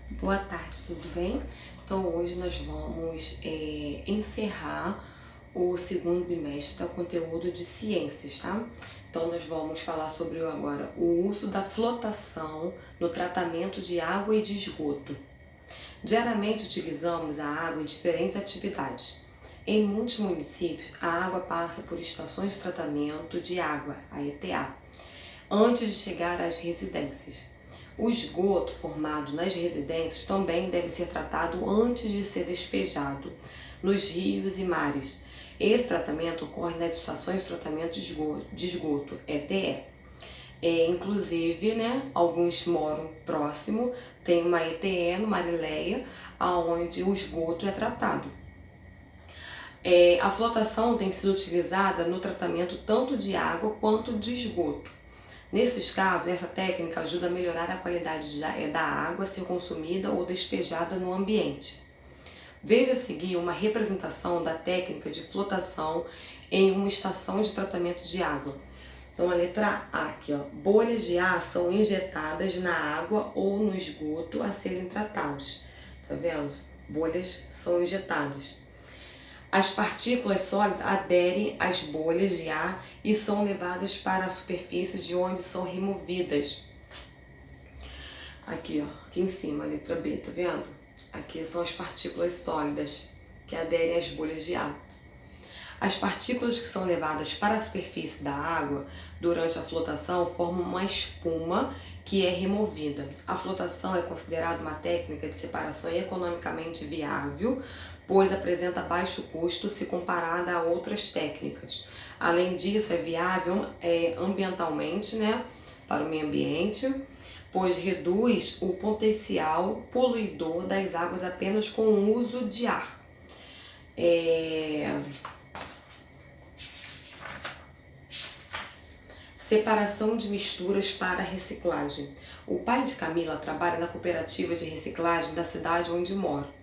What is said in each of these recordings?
Boa tarde, tudo bem? Então hoje nós vamos encerrar o segundo bimestre do conteúdo de ciências, tá? Então nós vamos falar sobre agora o uso da flotação no tratamento de água e de esgoto. Diariamente utilizamos a água em diferentes atividades. Em muitos municípios, a água passa por estações de tratamento de água, a ETA, antes de chegar às residências. O esgoto formado nas residências também deve ser tratado antes de ser despejado nos rios e mares. Esse tratamento ocorre nas estações de tratamento de esgoto, ETE. Inclusive, né, alguns moram próximo, tem uma ETE no Marileia, onde o esgoto é tratado. A flotação tem sido utilizada no tratamento tanto de água quanto de esgoto. Nesses casos, essa técnica ajuda a melhorar a qualidade da água a ser consumida ou despejada no ambiente. Veja a seguir uma representação da técnica de flotação em uma estação de tratamento de água. Então a letra A aqui, ó, bolhas de ar são injetadas na água ou no esgoto a serem tratados. Tá vendo? Bolhas são injetadas. As partículas sólidas aderem às bolhas de ar e são levadas para a superfície de onde são removidas. Aqui, ó, aqui em cima, a letra B, tá vendo? Aqui são as partículas sólidas que aderem às bolhas de ar. As partículas que são levadas para a superfície da água durante a flotação formam uma espuma que é removida. A flotação é considerada uma técnica de separação economicamente viável, pois apresenta baixo custo se comparada a outras técnicas. Além disso, é viável ambientalmente, né, para o meio ambiente, pois reduz o potencial poluidor das águas apenas com o uso de ar. Separação de misturas para reciclagem. O pai de Camila trabalha na cooperativa de reciclagem da cidade onde mora.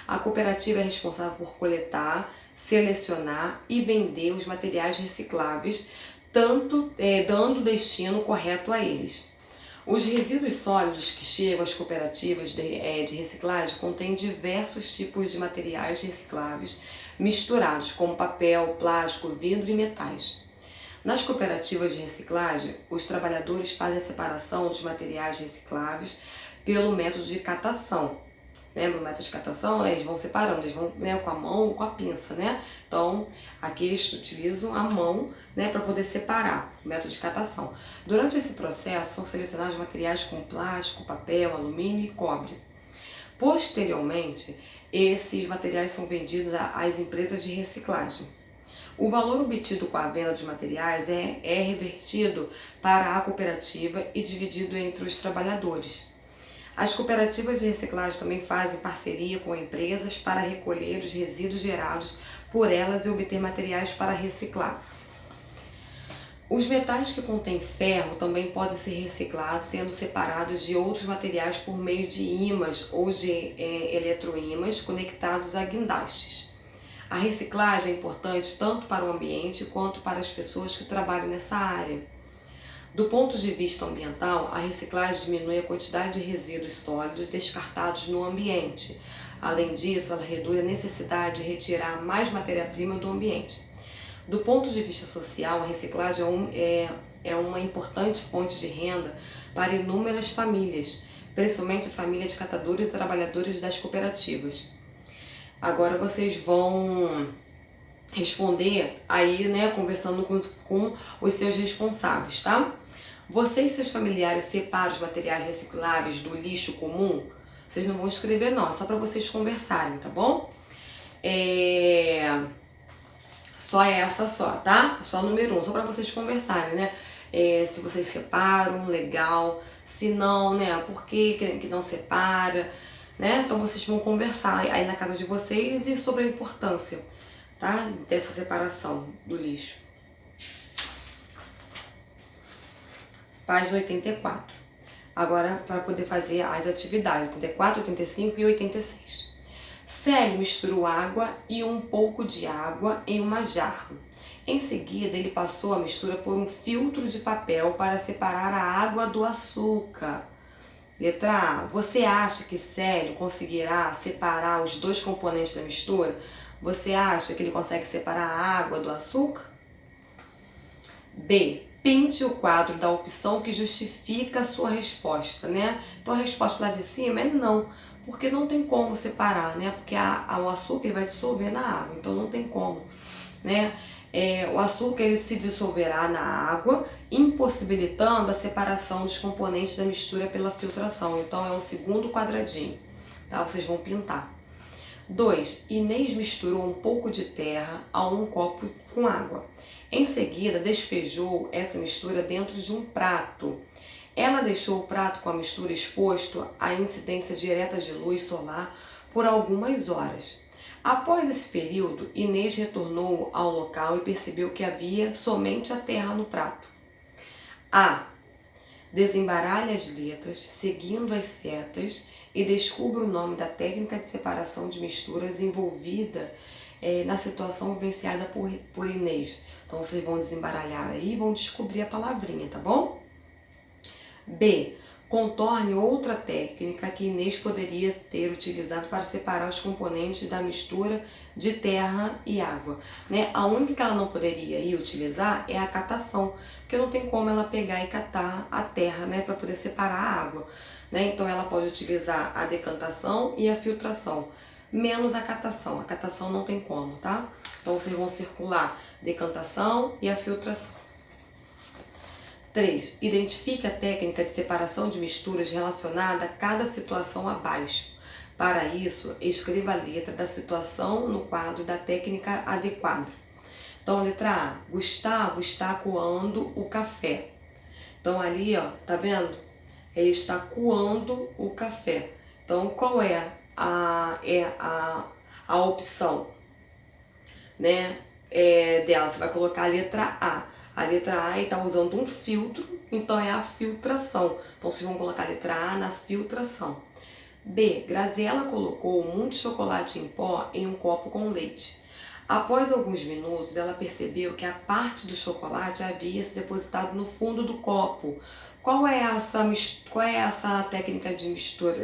A cooperativa é responsável por coletar, selecionar e vender os materiais recicláveis, dando destino correto a eles. Os resíduos sólidos que chegam às cooperativas de reciclagem contêm diversos tipos de materiais recicláveis misturados, como papel, plástico, vidro e metais. Nas cooperativas de reciclagem, os trabalhadores fazem a separação dos materiais recicláveis pelo método de catação. Lembra o método de catação? Eles vão separando, eles vão, né, com a mão ou com a pinça, né? Então, aqui eles utilizam a mão, né, para poder separar, o método de catação. Durante esse processo, são selecionados materiais com plástico, papel, alumínio e cobre. Posteriormente, esses materiais são vendidos às empresas de reciclagem. O valor obtido com a venda de materiais é revertido para a cooperativa e dividido entre os trabalhadores. As cooperativas de reciclagem também fazem parceria com empresas para recolher os resíduos gerados por elas e obter materiais para reciclar. Os metais que contêm ferro também podem ser reciclados, sendo separados de outros materiais por meio de ímãs ou de eletroímãs conectados a guindastes. A reciclagem é importante tanto para o ambiente quanto para as pessoas que trabalham nessa área. Do ponto de vista ambiental, a reciclagem diminui a quantidade de resíduos sólidos descartados no ambiente. Além disso, ela reduz a necessidade de retirar mais matéria-prima do ambiente. Do ponto de vista social, a reciclagem é uma importante fonte de renda para inúmeras famílias, principalmente a família de catadores e trabalhadores das cooperativas. Agora vocês vão responder aí, né, conversando com os seus responsáveis, tá? Você e seus familiares separam os materiais recicláveis do lixo comum? Vocês não vão escrever não, é só para vocês conversarem, tá bom? Só essa só, tá? Só número 1, só para vocês conversarem, né? Se vocês separam, legal. Se não, né? Por que não separa? Né? Então vocês vão conversar aí na casa de vocês e sobre a importância, tá? Dessa separação do lixo. Página 84. Agora, para poder fazer as atividades, 84, 85 e 86. Célio misturou água e um pouco de água em uma jarra. Em seguida, ele passou a mistura por um filtro de papel para separar a água do açúcar. Letra A. Você acha que Célio conseguirá separar os dois componentes da mistura? Você acha que ele consegue separar a água do açúcar? B. Pinte o quadro da opção que justifica a sua resposta, né? Então a resposta lá de cima é não, porque não tem como separar, né? Porque o açúcar ele vai dissolver na água, então não tem como, né? O açúcar ele se dissolverá na água, impossibilitando a separação dos componentes da mistura pela filtração. Então é o segundo quadradinho, tá? Vocês vão pintar. 2. Inês misturou um pouco de terra a um copo com água. Em seguida, despejou essa mistura dentro de um prato. Ela deixou o prato com a mistura exposto à incidência direta de luz solar por algumas horas. Após esse período, Inês retornou ao local e percebeu que havia somente a terra no prato. A. Desembaralhe as letras, seguindo as setas, e descubra o nome da técnica de separação de misturas envolvida na situação vivenciada por Inês. Então, vocês vão desembaralhar aí e vão descobrir a palavrinha, tá bom? B. Contorne outra técnica que Inês poderia ter utilizado para separar os componentes da mistura de terra e água, né? A única que ela não poderia utilizar é a catação, porque não tem como ela pegar e catar a terra, né, para poder separar a água, né? Então ela pode utilizar a decantação e a filtração, menos a catação. A catação não tem como, tá? Então vocês vão circular decantação e a filtração. 3. Identifique a técnica de separação de misturas relacionada a cada situação abaixo. Para isso, escreva a letra da situação no quadro da técnica adequada. Então, letra A. Gustavo está coando o café. Então, ali, ó, tá vendo? Ele está coando o café. Então, qual é a opção, né, dela? Você vai colocar a letra A. A letra A está usando um filtro, então é a filtração. Então vocês vão colocar a letra A na filtração. B. Graziela colocou muito chocolate em pó em um copo com leite. Após alguns minutos, ela percebeu que a parte do chocolate havia se depositado no fundo do copo. Qual é essa técnica de mistura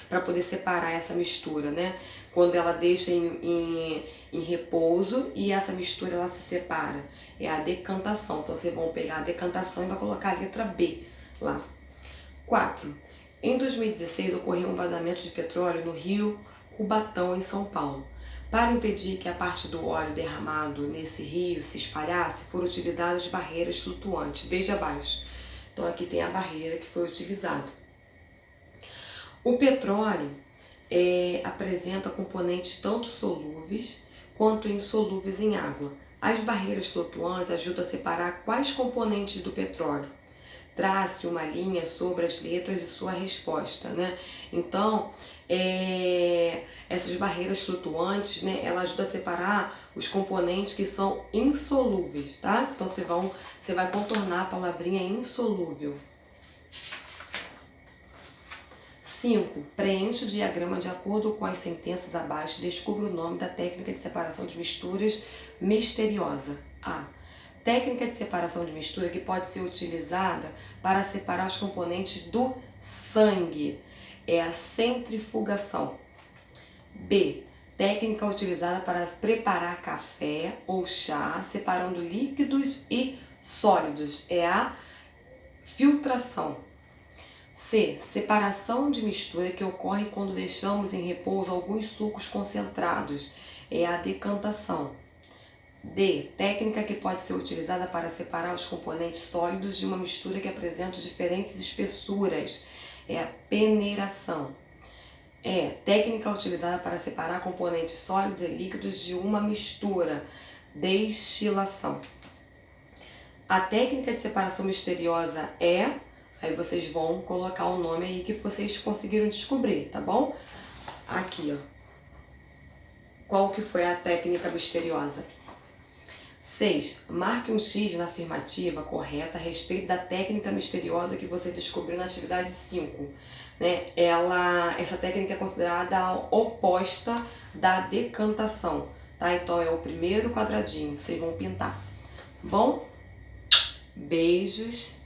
para poder separar essa mistura, né? Quando ela deixa em repouso e essa mistura ela se separa. É a decantação. Então vocês vão pegar a decantação e vai colocar a letra B lá. 4. Em 2016 ocorreu um vazamento de petróleo no rio Cubatão, em São Paulo. Para impedir que a parte do óleo derramado nesse rio se espalhasse, foram utilizadas barreiras flutuantes. Veja abaixo. Então aqui tem a barreira que foi utilizada. O petróleo apresenta componentes tanto solúveis quanto insolúveis em água. As barreiras flutuantes ajudam a separar quais componentes do petróleo. Trace uma linha sobre as letras de sua resposta, né? Então, essas barreiras flutuantes, né, ela ajuda a separar os componentes que são insolúveis, tá? Então, você vai contornar a palavrinha insolúvel. 5. Preencha o diagrama de acordo com as sentenças abaixo e descubra o nome da técnica de separação de misturas misteriosa. A. Técnica de separação de mistura que pode ser utilizada para separar os componentes do sangue. É a centrifugação. B. Técnica utilizada para preparar café ou chá, separando líquidos e sólidos. É a filtração. C. Separação de mistura que ocorre quando deixamos em repouso alguns sucos concentrados. É a decantação. D. Técnica que pode ser utilizada para separar os componentes sólidos de uma mistura que apresenta diferentes espessuras. É a peneiração. E. Técnica utilizada para separar componentes sólidos e líquidos de uma mistura. Destilação. A técnica de separação misteriosa é... Aí vocês vão colocar o nome aí que vocês conseguiram descobrir, tá bom? Aqui, ó. Qual que foi a técnica misteriosa? 6. Marque um X na afirmativa correta a respeito da técnica misteriosa que você descobriu na atividade 5. Né? Essa técnica é considerada a oposta da decantação, tá? Então é o primeiro quadradinho, vocês vão pintar. Bom? Beijos.